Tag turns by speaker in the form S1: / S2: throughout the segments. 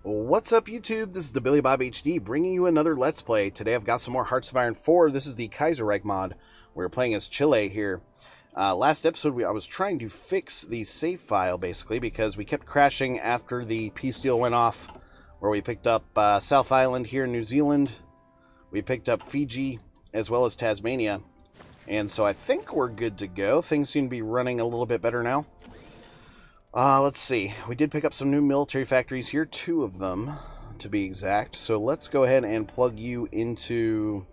S1: What's up, YouTube? This is the Billy Bob HD bringing you another Let's Play. Today I've got some more Hearts of Iron 4. This is the Kaiserreich mod. We're playing as Chile here. Last episode I was trying to fix the save file basically because we kept crashing after the peace deal went off, where we picked up South Island here in New Zealand. We picked up Fiji as well as Tasmania. And so I think we're good to go. Things seem to be running a little bit better now. Let's see. We did pick up some new military factories here, 2 of them to be exact. So let's go ahead and plug you into...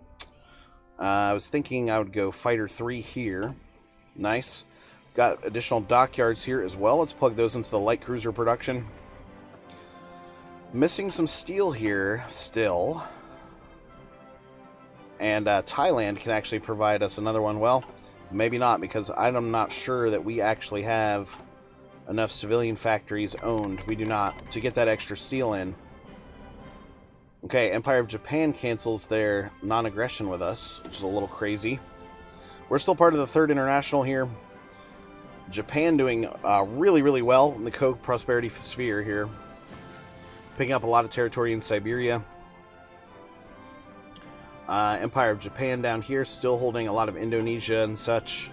S1: I was thinking I would go Fighter 3 here. Nice. Got additional dockyards here as well. Let's plug those into the light cruiser production. Missing some steel here still. And Thailand can actually provide us another one. Well, maybe not, because I'm not sure that we actually have enough civilian factories owned. We do not, to get that extra steel in. Okay, Empire of Japan cancels their non-aggression with us, which is a little crazy. We're still part of the Third International here. Japan doing really, really well in the co-prosperity sphere here. Picking up a lot of territory in Siberia. Empire of Japan down here, still holding a lot of Indonesia and such.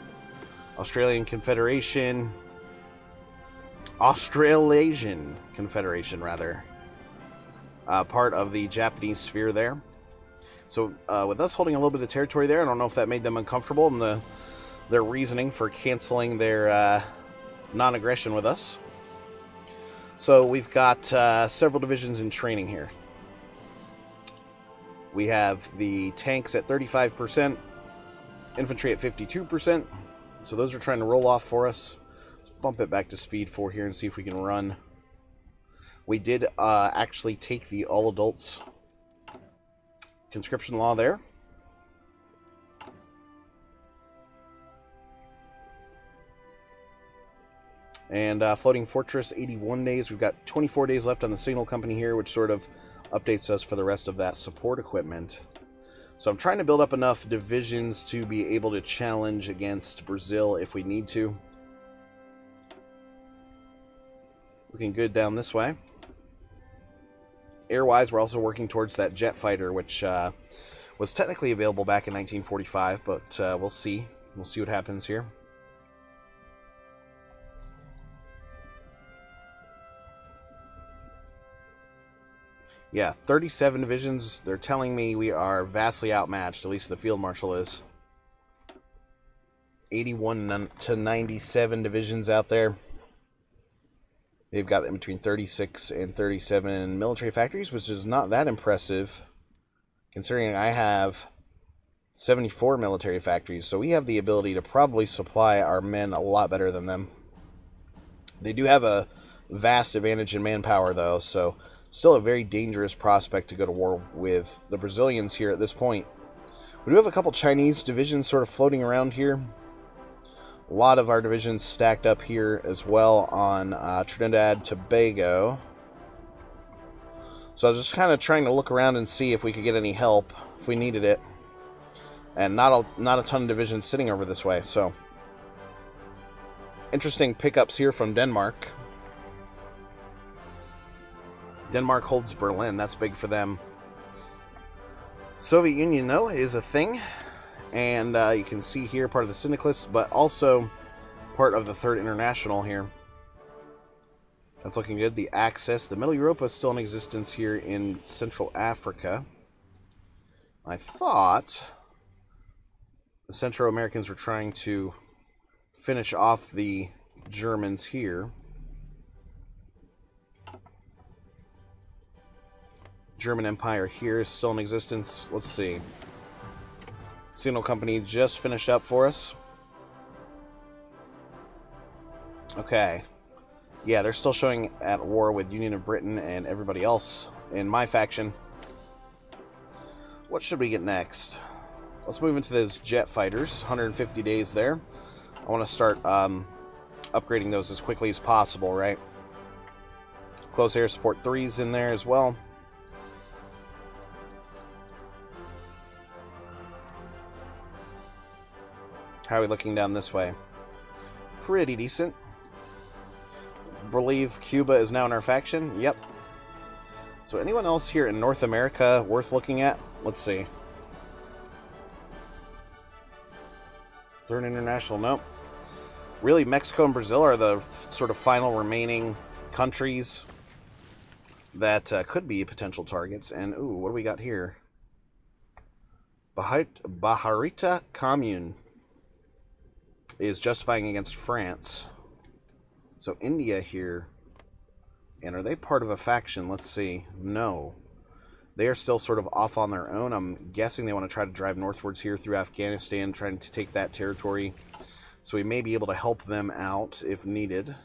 S1: Australian Confederation... Australasian Confederation, rather. Part of the Japanese sphere there. So, with us holding a little bit of territory there, I don't know if that made them uncomfortable in their reasoning for canceling their non-aggression with us. So, we've got several divisions in training here. We have the tanks at 35%, infantry at 52%. So, those are trying to roll off for us. Bump it back to speed 4 here and see if we can run. We did actually take the all adults conscription law there. And floating fortress, 81 days. We've got 24 days left on the signal company here, which sort of updates us for the rest of that support equipment. So I'm trying to build up enough divisions to be able to challenge against Brazil if we need to. Looking good down this way. Air-wise, we're also working towards that jet fighter, which was technically available back in 1945, but we'll see. We'll see what happens here. Yeah, 37 divisions. They're telling me we are vastly outmatched, at least the field marshal is. 81 to 97 divisions out there. They've got in between 36 and 37 military factories, which is not that impressive, considering I have 74 military factories. So we have the ability to probably supply our men a lot better than them. They do have a vast advantage in manpower, though, so still a very dangerous prospect to go to war with the Brazilians here at this point. We do have a couple Chinese divisions sort of floating around here. A lot of our divisions stacked up here as well on Trinidad, Tobago. So I was just kind of trying to look around and see if we could get any help, if we needed it. And not a ton of divisions sitting over this way, so. Interesting pickups here from Denmark. Denmark holds Berlin, that's big for them. Soviet Union, though, is a thing. And you can see here part of the Syndicalists, but also part of the Third International here. That's looking good. The Axis. The Middle Europa is still in existence here in Central Africa. I thought the Central Americans were trying to finish off the Germans here. German Empire here is still in existence. Let's see. Signal company just finished up for us. Okay. Yeah, they're still showing at war with Union of Britain and everybody else in my faction. What should we get next? Let's move into those jet fighters. 150 days there. I want to start upgrading those as quickly as possible, right? Close air support 3's in there as well. How are we looking down this way? Pretty decent. Believe Cuba is now in our faction. Yep. So anyone else here in North America worth looking at? Let's see. Third international, nope. Really, Mexico and Brazil are the sort of final remaining countries that could be potential targets. And, ooh, what do we got here? Bajarita Commune is justifying against France. So India here. And are they part of a faction? Let's see. No. They are still sort of off on their own. I'm guessing they want to try to drive northwards here through Afghanistan, trying to take that territory. So we may be able to help them out if needed.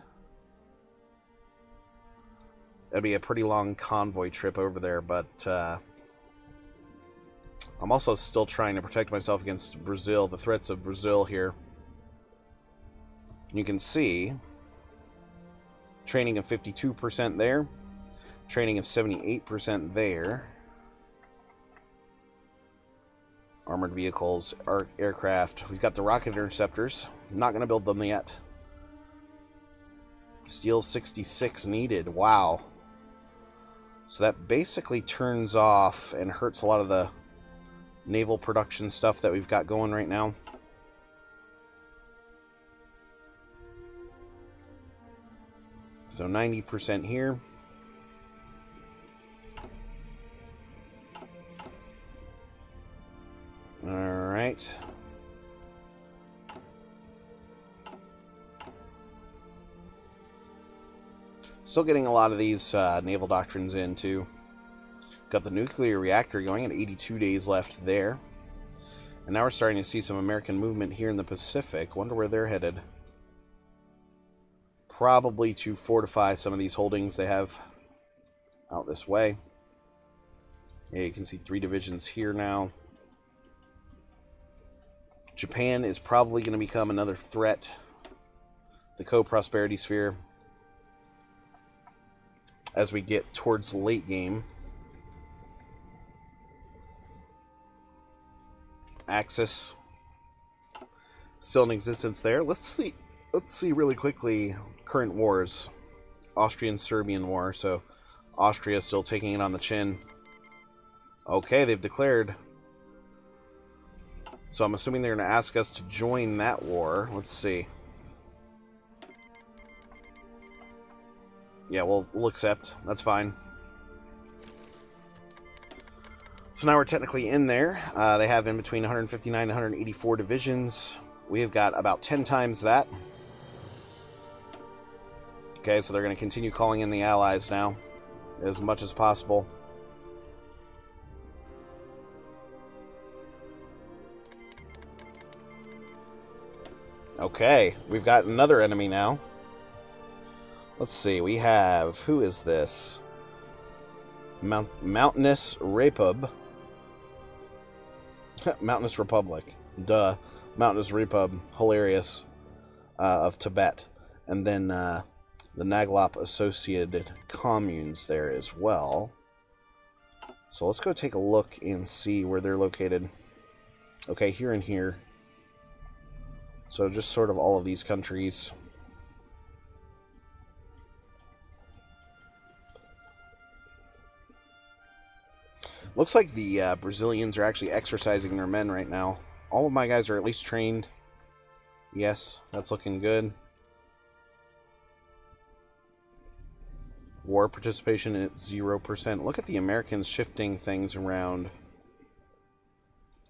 S1: That'd be a pretty long convoy trip over there, but I'm also still trying to protect myself against Brazil, the threats of Brazil here. You can see training of 52% there, training of 78% there. Armored vehicles, aircraft. We've got the rocket interceptors. Not going to build them yet. Steel 66 needed. Wow. So that basically turns off and hurts a lot of the naval production stuff that we've got going right now. So 90% here. All right. Still getting a lot of these naval doctrines in, too. Got the nuclear reactor going at 82 days left there. And now we're starting to see some American movement here in the Pacific. Wonder where they're headed. Probably to fortify some of these holdings they have out this way. Yeah, you can see 3 divisions here now. Japan is probably going to become another threat. The co-prosperity sphere. As we get towards the late game. Axis. Still in existence there. Let's see really quickly current wars. Austrian-Serbian war. So Austria still taking it on the chin. Okay, they've declared. So I'm assuming they're going to ask us to join that war. Let's see. Yeah, we'll accept. That's fine. So now we're technically in there. They have in between 159 and 184 divisions. We have got about 10 times that. Okay, so they're going to continue calling in the Allies now as much as possible. Okay, we've got another enemy now. Let's see, we have... Who is this? Mountainous Repub. Mountainous Republic. Duh. Mountainous Repub. Hilarious. Of Tibet. And then the Naglop associated communes there as well. So let's go take a look and see where they're located. Okay, here and here. So just sort of all of these countries. Looks like the Brazilians are actually exercising their men right now. All of my guys are at least trained. Yes, that's looking good. War participation at 0%. Look at the Americans shifting things around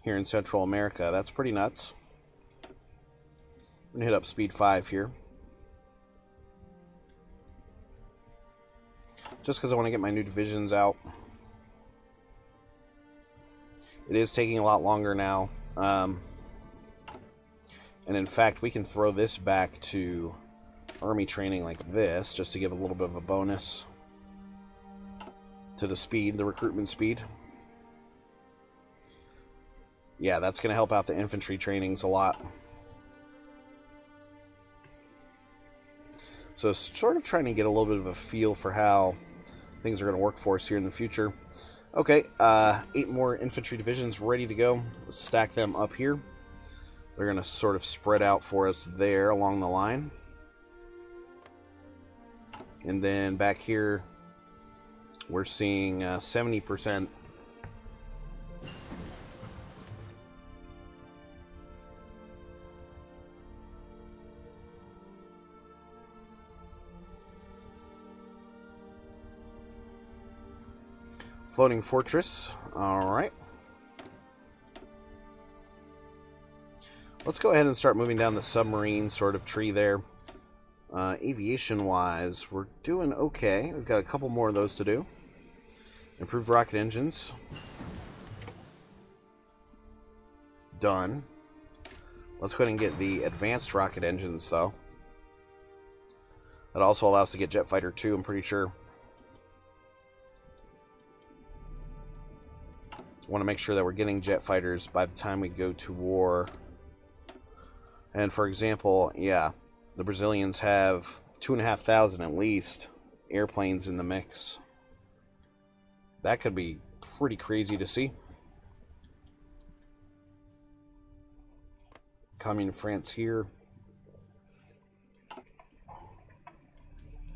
S1: here in Central America. That's pretty nuts. I'm going to hit up speed 5 here. Just because I want to get my new divisions out. It is taking a lot longer now. And in fact, we can throw this back to army training like this, just to give a little bit of a bonus to the speed, the recruitment speed. Yeah, that's going to help out the infantry trainings a lot. So sort of trying to get a little bit of a feel for how things are going to work for us here in the future. Okay, 8 more infantry divisions ready to go. Let's stack them up here. They're going to sort of spread out for us there along the line. And then back here, We're seeing 70%. Floating fortress. All right. Let's go ahead and start moving down the submarine sort of tree there. Aviation-wise, we're doing okay. We've got a couple more of those to do. Improved rocket engines. Done. Let's go ahead and get the advanced rocket engines, though. That also allows us to get jet fighter 2, I'm pretty sure. Want to make sure that we're getting jet fighters by the time we go to war. And for example, yeah, the Brazilians have 2,500 at least airplanes in the mix. That could be pretty crazy to see. Commune France here.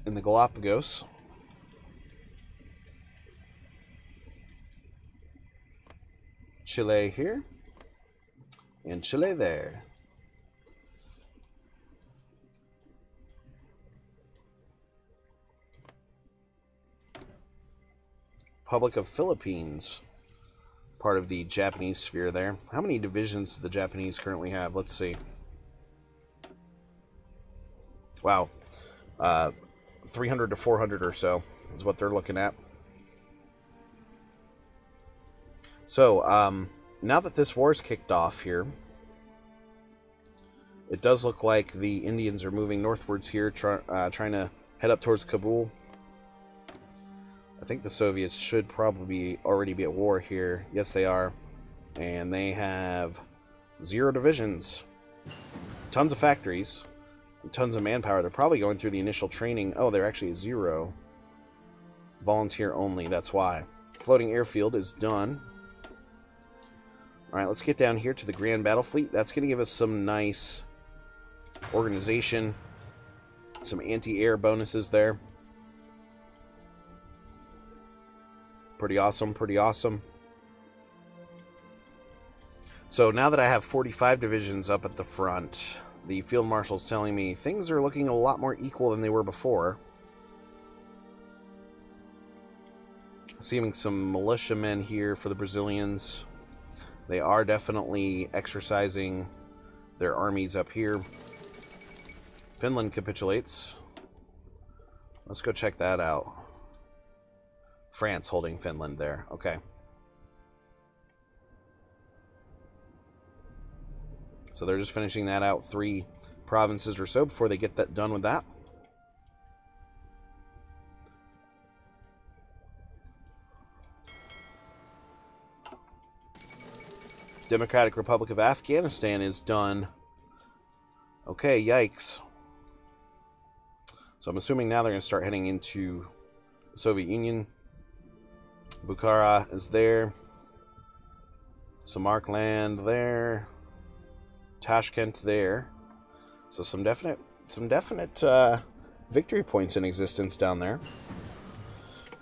S1: In the Galapagos. Chile here. And Chile there. Republic of Philippines, part of the Japanese sphere there. How many divisions do the Japanese currently have? Let's see. Wow. 300 to 400 or so is what they're looking at. So, now that this war's kicked off here, it does look like the Indians are moving northwards here, trying to head up towards Kabul. I think the Soviets should probably already be at war here. Yes, they are. And they have 0 divisions. Tons of factories. And tons of manpower. They're probably going through the initial training. Oh, they're actually 0. Volunteer only, that's why. Floating airfield is done. Alright, let's get down here to the Grand Battle Fleet. That's going to give us some nice organization. Some anti-air bonuses there. Pretty awesome, pretty awesome. So now that I have 45 divisions up at the front, the Field Marshal's telling me things are looking a lot more equal than they were before. Seeing some militiamen here for the Brazilians. They are definitely exercising their armies up here. Finland capitulates. Let's go check that out. France holding Finland there. Okay. So they're just finishing that out. 3 provinces or so before they get that done with that. Democratic Republic of Afghanistan is done. Okay, yikes. So I'm assuming now they're going to start heading into the Soviet Union. Bukhara is there. Samarkand there. Tashkent there. So some definite victory points in existence down there.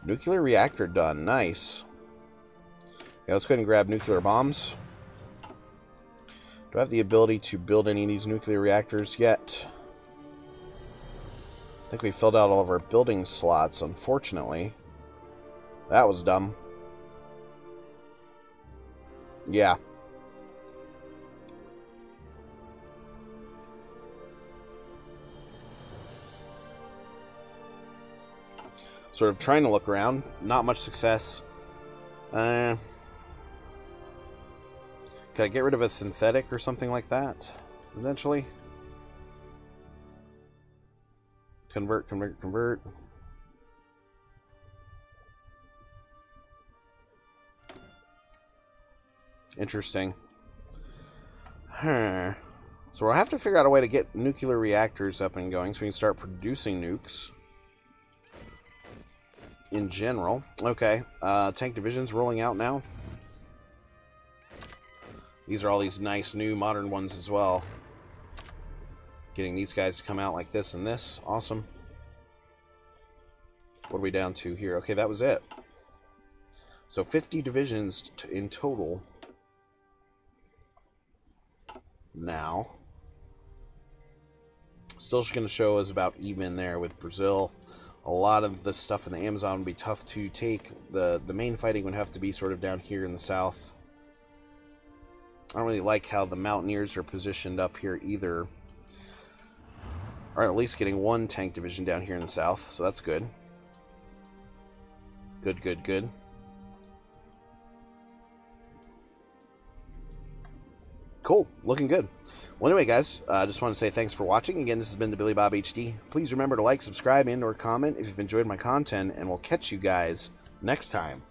S1: Nuclear reactor done. Nice. Okay, let's go ahead and grab nuclear bombs. Do I have the ability to build any of these nuclear reactors yet? I think we filled out all of our building slots, unfortunately. That was dumb. Yeah. Sort of trying to look around. Not much success. Could I get rid of a synthetic or something like that? Eventually? Convert, convert, convert. Interesting. Huh. So we'll have to figure out a way to get nuclear reactors up and going so we can start producing nukes. In general. Okay. Tank divisions rolling out now. These are all these nice new modern ones as well. Getting these guys to come out like this and this. Awesome. What are we down to here? Okay, that was it. So 50 divisions in total. Now. Still going to show us about even there with Brazil. A lot of the stuff in the Amazon would be tough to take. The main fighting would have to be sort of down here in the south. I don't really like how the Mountaineers are positioned up here either. Or at least getting one tank division down here in the south, so that's good. Good, good, good. Cool. Looking good. Well, anyway, guys, I just want to say thanks for watching. Again, this has been the Billy Bob HD. Please remember to like, subscribe, and or comment if you've enjoyed my content, and we'll catch you guys next time.